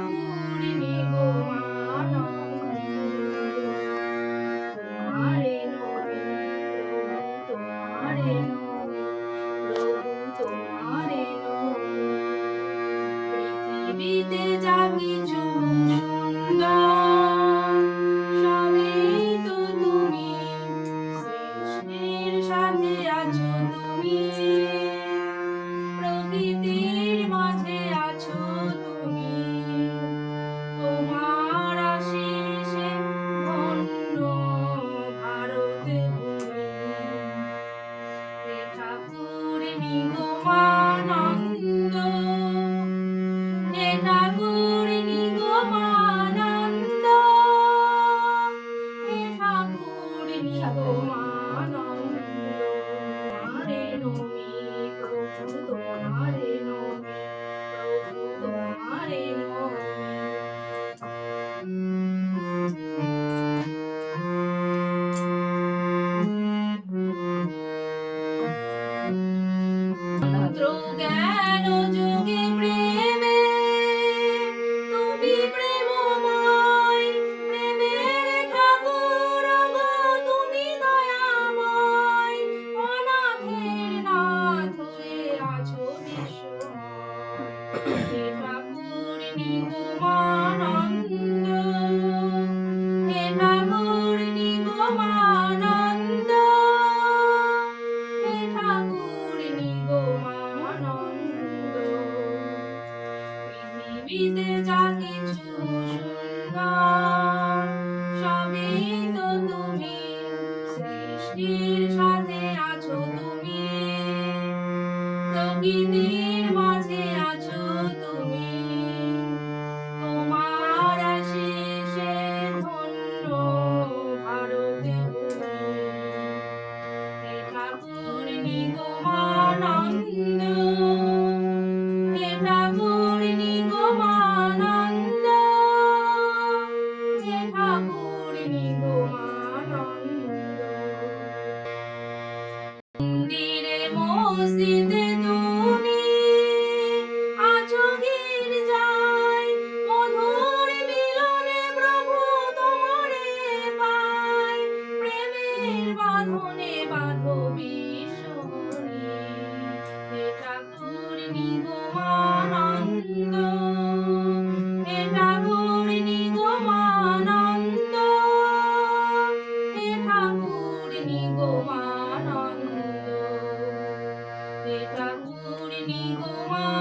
ঠাকুর নিগমানন্দ, তোমারে নমি প্রভু, তোমারে নমি প্রভু, তোমারে নমি। পৃথিবীতে যা কিছু সুন্দর সবই তো তুমি, সৃষ্টির সাথে আছো তুমি, প্রকৃতির মাঝে আছো তুমি। তোমার আশিসে ধন্য ভারত ভূমি। হে ঠাকুর নিগমানন্দ, হে ঠাকুর নিগমানন্দ, হে ঠাকুর নিগমানন্দ। তোমারে নমি প্রভু, তোমারে নমি প্রভু, তোমারে নমি। মন্ত্র জ্ঞান যোগে প্রেমে তুমি প্রেমময়, প্রেমের ঠাকুর গো তুমি দয়াময়। অনাথের নাথ হয়ে আছো বিশ্বময়। হে ঠাকুর নিগমানন্দ, হে ঠাকুর নিগমানন্দ, হে ঠাকুর নিগমানন্দ। পৃথিবীতে যা কিছু সুন্দর সবই তো তুমি, সৃষ্টির সাথে আছো তুমি, প্রকৃতির মাঝে আছো তুমি। তোমার আশিসে ধন্য ভারত ভূমি। হে ঠাকুর নিগমানন্দ, হে ঠাকুর নিগমানন্দ, হে ঠাকুর নিগমানন্দ। মন্দিরে মসজিদে তুমি আছো গির্জায়, মধুর মিলনে প্রভু তোমারে পাই। প্রেমের বাঁধনে বাঁধো বিশ্বমণি। হে ঠাকুর নিগমানন্দ, হে ঠাকুর নিগমানন্দ, হে ঠাকুর নিগমানন্দ, হে ঠাকুর নিগমানন্দ।